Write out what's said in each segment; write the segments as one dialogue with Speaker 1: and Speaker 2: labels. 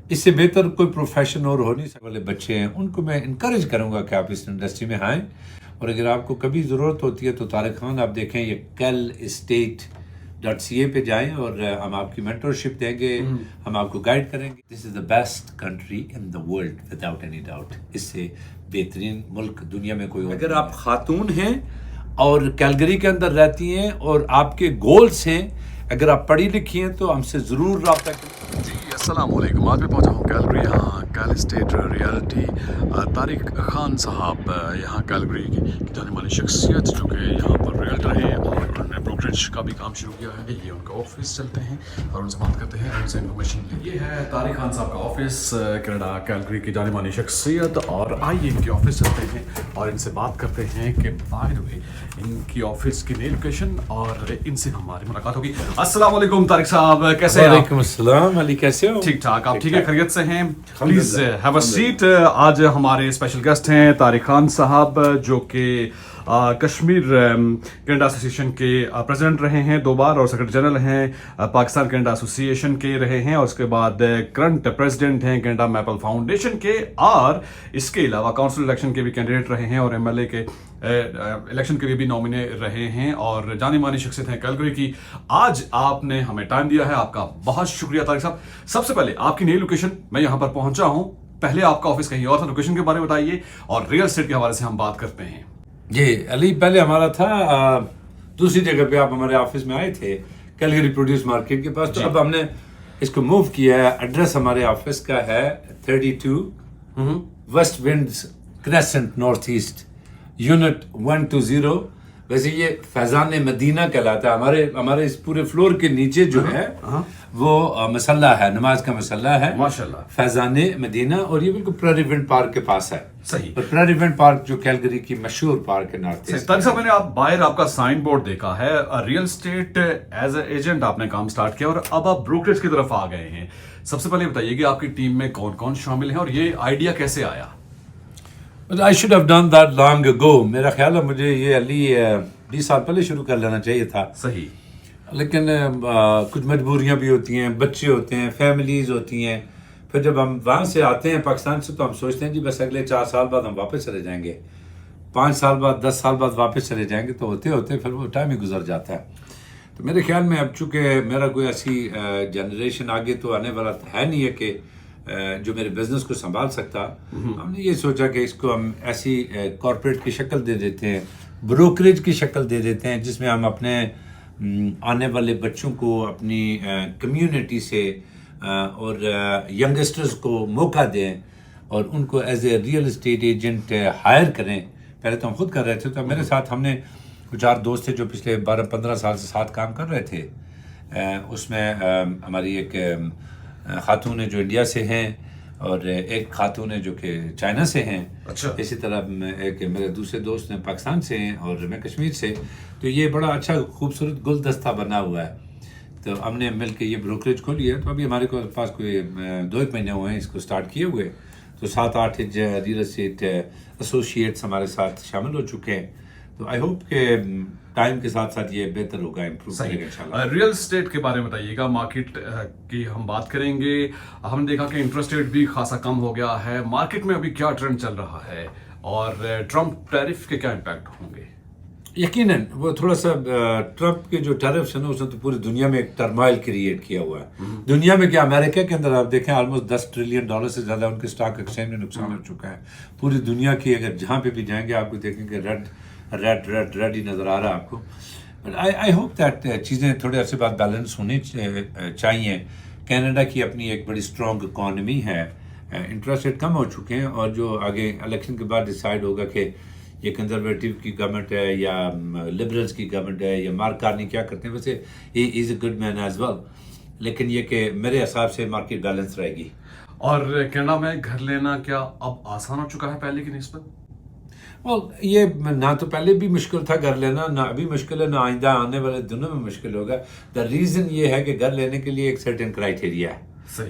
Speaker 1: اس سے بہتر کوئی پروفیشن اور ہو نہیں سکتا. والے بچے ہیں ان کو میں انکریج کروں گا کہ آپ اس انڈسٹری میں آئیں, اور اگر آپ کو کبھی ضرورت ہوتی ہے تو طارق خان آپ دیکھیں یہ kelestate.ca پہ جائیں اور ہم آپ کی مینٹورشپ دیں گے, ہم آپ کو گائیڈ کریں گے. This is the best country in the world without any doubt. اس سے بہترین ملک دنیا میں کوئی. اگر آپ خاتون ہیں اور کیلگری کے اندر رہتی ہیں اور آپ کے گولز ہیں, اگر آپ پڑھی لکھی ہیں تو ہم سے ضرور رابطہ کریں.
Speaker 2: جی السلام علیکم. آج میں پہنچا ہوں کیلگری, یہاں کیل اسٹیٹ ریئلٹی. طارق خان صاحب یہاں کیلگری کی جانے والی شخصیت جو کہ یہاں پر ریئلٹر ہیں اور انہوں نے بروکریج کا بھی کام شروع کیا ہے. یہ ان کا آفس چلتے ہیں اور ان سے بات کرتے ہیں, ان سے انفارمیشن. یہ ہے طارق خان صاحب کا آفس, کینیڈا کیلگری کی جانے والی شخصیت, اور آئیے ان کے آفس چلتے ہیں اور ان سے بات کرتے ہیں کہ بائی دا وے ان کی آفس کی نئی لوکیشن, اور ان سے ہماری ملاقات ہوگی. السلام علیکم طارق صاحب, کیسے ہیں؟
Speaker 1: وعلیکم السلام علی, کیسے ہو؟
Speaker 2: ٹھیک ٹھاک, آپ ٹھیک ہے, خیریت سے ہیں؟ Please have a seat. آج ہمارے اسپیشل گیسٹ ہیں طارق خان صاحب, جو کہ کشمیر کینیڈا ایسوسیشن کے پریزیڈنٹ رہے ہیں 2 بار, اور سیکرٹری جنرل ہیں پاکستان کینیڈا ایسوسیشن کے رہے ہیں, اور اس کے بعد کرنٹ پریزیڈنٹ ہیں کینیڈا میپل فاؤنڈیشن کے, اور اس کے علاوہ کونسل الیکشن کے بھی کینڈیڈیٹ رہے ہیں, اور ایم ایل اے کے الیکشن کے لیے بھی نامنے رہے ہیں, اور جانی مانی شخصیت ہیں کیلگری کی. آج آپ نے ہمیں ٹائم دیا ہے, آپ کا بہت شکریہ طارق صاحب. سب سے پہلے آپ کی نئی لوکیشن, میں یہاں پر پہنچا ہوں, پہلے آپ کا آفس کہیں اور تھا, لوکیشن کے بارے میں بتائیے, اور ریئل اسٹیٹ کے حوالے سے ہم بات کرتے ہیں.
Speaker 1: جی علی, پہلے ہمارا تھا دوسری جگہ پہ, آپ ہمارے آفس میں آئے تھے کیلگری پروڈیوس مارکیٹ کے پاس, تو اب ہم نے اس کو موو کیا ہے. ایڈریس ہمارے آفس کا ہے 32 west winds crescent north east, unit 120. ویسے یہ فیضان مدینہ کہلاتا ہے. ہمارے اس پورے فلور کے نیچے جو ہے وہ مسلح ہے, نماز کا مسلح ہے,
Speaker 2: ماشاءاللہ,
Speaker 1: فیضان مدینہ, اور یہ بالکل پریری ونڈ پارک کے پاس ہے.
Speaker 2: صحیح,
Speaker 1: اور پریری ونڈ پارک جو کیلگری کی مشہور پارک ہے نارتھ ایسٹ.
Speaker 2: طارق صاحب, میں نے باہر آپ کا سائن بورڈ دیکھا ہے, real estate as a agent آپ نے کام سٹارٹ کیا, اور اب آپ بروکریج کی طرف آ گئے ہیں. سب سے پہلے بتائیے کہ آپ کی ٹیم میں کون کون شامل ہیں, اور یہ آئیڈیا کیسے آیا؟
Speaker 1: I should have done that long ago. میرا خیال ہے مجھے یہ علی 20 سال پہلے شروع کر لینا چاہیے تھا.
Speaker 2: صحیح,
Speaker 1: لیکن کچھ مجبوریاں بھی ہوتی ہیں, بچے ہوتے ہیں, فیملیز ہوتی ہیں. پھر جب ہم وہاں سے آتے ہیں پاکستان سے, تو ہم سوچتے ہیں جی بس اگلے 4 سال بعد ہم واپس چلے جائیں گے, 5 سال بعد 10 سال بعد واپس چلے جائیں گے, تو ہوتے ہوتے پھر وہ ٹائم ہی گزر جاتا ہے. تو میرے خیال میں اب چونکہ میرا کوئی ایسی جنریشن آگے تو آنے والا ہے نہیں ہے کہ جو میرے بزنس کو سنبھال سکتا, ہم نے یہ سوچا کہ اس کو ہم ایسی کارپوریٹ کی شکل دے دیتے ہیں, بروکریج کی شکل دے دیتے ہیں, جس میں ہم اپنے آنے والے بچوں کو اپنی کمیونٹی سے اور ینگسٹرز کو موقع دیں, اور ان کو as a real estate agent hire کریں. پہلے تو ہم خود کر رہے تھے, تو میرے ساتھ ہم نے 4 دوست تھے جو پچھلے 12-15 سال سے ساتھ کام کر رہے تھے. اس میں ہماری ایک خاتون ہے جو انڈیا سے ہیں, اور ایک خاتون ہے جو کہ چائنا سے ہیں.
Speaker 2: اچھا,
Speaker 1: اسی طرح ایک میرے دوسرے دوست ہیں پاکستان سے ہیں, اور میں کشمیر سے. تو یہ بڑا اچھا خوبصورت گلدستہ بنا ہوا ہے. تو ہم نے مل کے یہ بروکریج کھولی ہے. تو ابھی ہمارے پاس کوئی 2 مہینے ہوئے ہیں اس کو سٹارٹ کیے ہوئے. تو 7-8 ریئل اسٹیٹ ایسوسیٹس ہمارے ساتھ شامل ہو چکے ہیں. تو آئی ہوپ کہ ٹائم کے ساتھ ساتھ یہ بہتر ہوگا, امپروو کرے گا انشاءاللہ.
Speaker 2: ریئل اسٹیٹ کے بارے میں بتائیے گا, مارکیٹ کی ہم بات کریں گے. ہم نے دیکھا کہ انٹرسٹ ریٹ بھی خاصا کم ہو گیا ہے, مارکیٹ میں ابھی کیا ٹرینڈ چل رہا ہے, اور ٹرمپ ٹیرف کے کیا امپیکٹ ہوں گے؟
Speaker 1: یقیناً وہ تھوڑا سا ٹرمپ کے جو ٹیرفس ہیں نا, اس نے تو پوری دنیا میں ایک ٹرمائل کریٹ کیا ہوا ہے. دنیا میں کیا, امریکہ کے اندر آپ دیکھیں آلموسٹ $10 ٹریلین سے زیادہ ان کے اسٹاک ایکسچینج میں نقصان ہو چکا ہے. پوری دنیا کی اگر جہاں پہ بھی جائیں گے آپ کو دیکھیں کہ ریڈ ہی نظر آ رہا ہے آپ کو. بٹ آئی ہوپ دیٹ چیزیں تھوڑے عرصے بعد بیلنس ہونی چاہیے. کینیڈا کی اپنی ایک بڑی اسٹرانگ اکانومی ہے, انٹرسٹ ریٹ کم ہو چکے ہیں, اور جو آگے الیکشن کے بعد ڈیسائیڈ ہوگا کہ یہ کنزرویٹو کی گورنمنٹ ہے یا لبرلز کی گورنمنٹ ہے یا مارک کارنی کیا کرتے ہیں. ویسے ہی is a good man as well, لیکن یہ کہ میرے حساب سے مارکیٹ بیلنس رہے گی.
Speaker 2: اور کینیڈا میں گھر لینا کیا اب آسان ہو چکا ہے پہلے کی نسبت؟
Speaker 1: یہ نہ تو پہلے بھی مشکل تھا گھر لینا, نہ ابھی مشکل ہے, نہ آئندہ آنے والے دنوں میں مشکل ہوگا. دا ریزن یہ ہے کہ گھر لینے کے لیے ایک سرٹن کرائٹیریا ہے.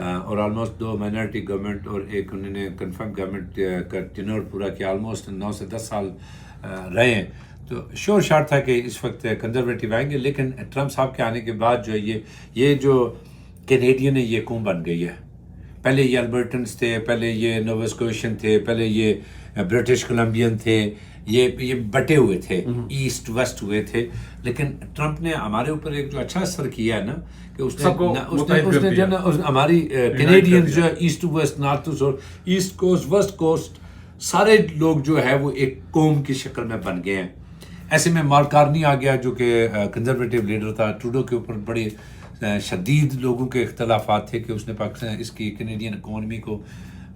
Speaker 1: اور آلموسٹ 2 مائنورٹی گورنمنٹ اور ایک انہوں نے کنفرم گورنمنٹ کا ٹینور پورا کیا، آلموسٹ 9 سے 10 سال رہے ہیں. تو شور شار تھا کہ اس وقت کنزرویٹو آئیں گے، لیکن ٹرمپ صاحب کے آنے کے بعد جو ہے یہ جو کینیڈین ہے یہ قوم بن گئی ہے. پہلے یہ البرٹنس تھے، پہلے یہ نووا اسکوشین تھے، پہلے یہ برٹش کولمبین تھے، یہ بٹے ہوئے تھے، ایسٹ ویسٹ ہوئے تھے. لیکن ٹرمپ نے ہمارے اوپر ایک جو اچھا اثر کیا ہے نا کہ اس نے جو نا ہماری کینیڈین جو ہے east to west, north to south, east coast west coast, سارے لوگ جو ہے وہ ایک قوم کی شکل میں بن گئے ہیں. ایسے میں مارک کارنی آ گیا جو کہ کنزرویٹو لیڈر تھا. ٹروڈو کے اوپر بڑی شدید لوگوں کے اختلافات تھے کہ اس نے پاکستان اس کی کینیڈین اکانومی کو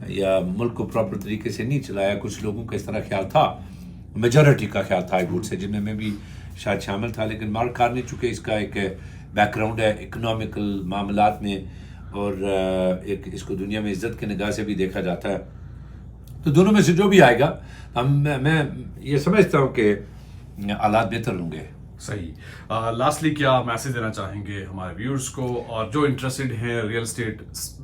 Speaker 1: یا ملک کو پراپر طریقے سے نہیں چلایا. کچھ لوگوں کا اس طرح خیال تھا، میجورٹی کا خیال تھا ووٹ سے، جن میں بھی شاید شامل تھا. لیکن مارک کارنی چونکہ اس کا ایک بیک گراؤنڈ ہے اکنامیکل معاملات میں اور ایک اس کو دنیا میں عزت کی نگاہ سے بھی دیکھا جاتا ہے، تو دونوں میں سے جو بھی آئے گا میں یہ سمجھتا ہوں کہ حالات بہتر ہوں گے.
Speaker 2: صحیح. لاسٹلی کیا میسج دینا چاہیں گے ہمارے ویورز کو اور جو انٹرسٹڈ ہیں real estate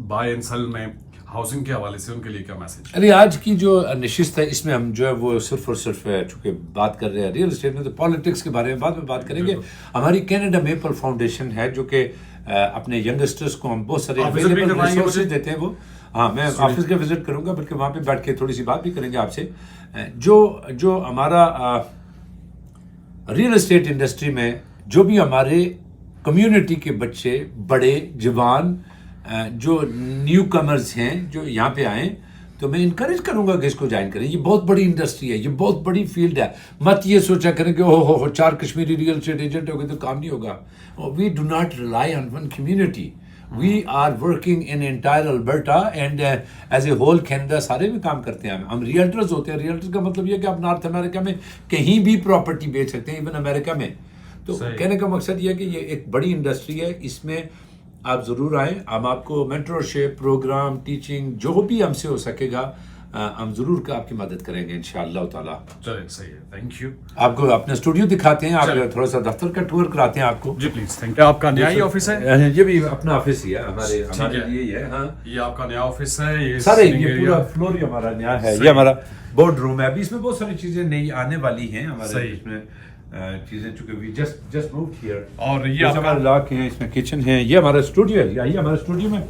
Speaker 2: buy and sell میں ہاؤسنگ کے حوالے سے، ان کے لیے کیا میسج؟
Speaker 1: ارے آج کی جو نشست ہے اس میں ہم جو ہے وہ صرف اور صرف چونکہ بات کر رہے ہیں ریئل اسٹیٹ میں، تو پالیٹکس کے بارے میں بعد میں بات کریں گے. ہماری کینیڈا میپل فاؤنڈیشن ہے جو کہ اپنے ینگسٹرز کو ہم بہت سارے اویلیبل ریسورسز دیتے ہیں. وہ ہاں میں آفس کا وزٹ کروں گا، بلکہ وہاں پہ بیٹھ کے تھوڑی سی بات بھی کریں گے آپ سے. جو ہمارا ریئل اسٹیٹ انڈسٹری میں جو بھی ہمارے کمیونٹی کے بچے، بڑے، جوان، جو نیو کمرز ہیں جو یہاں پہ آئیں، تو میں انکریج کروں گا کہ اس کو جوائن کریں. یہ بہت بڑی انڈسٹری ہے، یہ بہت بڑی فیلڈ ہے. مت یہ سوچا کریں کہ ہو 4 کشمیری ریئل اسٹیٹ ایجنٹ ہو گئے تو کام نہیں ہوگا. We do not rely on one community. We are working in entire Alberta and as a whole Canada. سارے میں کام کرتے ہیں. ہم ریئلٹرز ہوتے ہیں. ریئلٹرز کا مطلب یہ کہ آپ نارتھ امریکہ میں کہیں بھی پراپرٹی بیچ سکتے ہیں، ایون امریکہ میں. تو کہنے کا مقصد یہ ہے کہ یہ ایک بڑی انڈسٹری ہے. اس میں آپ ضرور آئیں. ہم آپ کو مینٹرشپ پروگرام، ٹیچنگ، جو بھی ہم سے ہو سکے گا ہم ضرور آپ کی مدد کریں گے انشاءاللہ تعالیٰ.
Speaker 2: چلیں صحیح ہے، تھینک یو.
Speaker 1: آپ کو اپنا اسٹوڈیو دکھاتے ہیں، آپ تھوڑا سا دفتر کا ٹور کراتے ہیں آپ کو.
Speaker 2: جی پلیز. Thank you. آپ کا نیا ہی آفس ہے؟
Speaker 1: یہ بھی اپنا آفس ہی ہے ہمارے لیے ہے. ہاں
Speaker 2: یہ آپ کا نیا آفس ہے. یہ
Speaker 1: سارے یہ پورا فلور ہی ہمارا نیا ہے. یہ ہمارا بورڈ روم ہے. ابھی اس میں بہت ساری چیزیں نئی آنے والی ہیں ہمارے اس میں چیزیں، چونکہ وی جسٹ مووڈ ہیئر. اور یہ ہمارا لاک ہے، اس میں کچن ہے. یہ ہمارا اسٹوڈیو ہے. یہ ہمارا اسٹوڈیو میں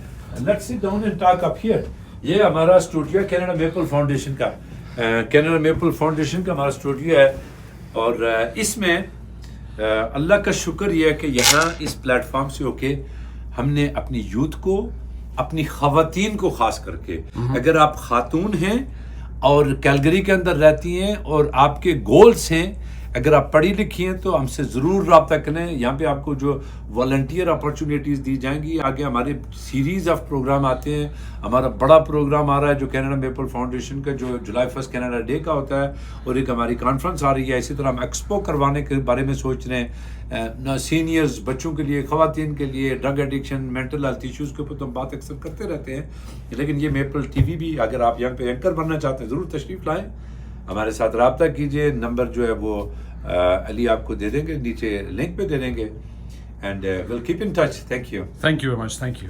Speaker 1: let's sit down and talk up here. یہ ہمارا اسٹوڈیو ہے کینیڈا میپل فاؤنڈیشن کا. کینیڈا میپل فاؤنڈیشن کا ہمارا اسٹوڈیو ہے. اور اس میں اللہ کا شکر یہ ہے کہ یہاں اس پلیٹ فارم سے ہو کے ہم نے اپنی یوتھ کو، اپنی خواتین کو خاص کر کے، اگر آپ خاتون ہیں اور کیلگری کے اندر رہتی ہیں اور آپ کے گولز ہیں، اگر آپ پڑھی لکھی ہیں تو ہم سے ضرور رابطہ کریں. یہاں پہ آپ کو جو والنٹیئر اپرچونیٹیز دی جائیں گی. آگے ہمارے سیریز آف پروگرام آتے ہیں. ہمارا بڑا پروگرام آ رہا ہے جو کینیڈا میپل فاؤنڈیشن کا، جو جولائی 1 کینیڈا ڈے کا ہوتا ہے، اور ایک ہماری کانفرنس آ رہی ہے. اسی طرح ہم ایکسپو کروانے کے بارے میں سوچ رہے ہیں. سینئرز، بچوں کے لیے، خواتین کے لیے، drug addiction, mental health issues کے اوپر تو ہم بات اکثر کرتے رہتے ہیں. لیکن یہ میپل ٹی وی بھی، اگر آپ یہاں پہ اینکر بننا چاہتے ہیں ضرور تشریف لائیں، ہمارے ساتھ رابطہ کیجیے. نمبر جو ہے وہ علی آپ کو دے دیں گے، نیچے لنک پہ دے دیں گے. And we'll keep in touch. Thank you.
Speaker 2: Thank you very much. Thank you.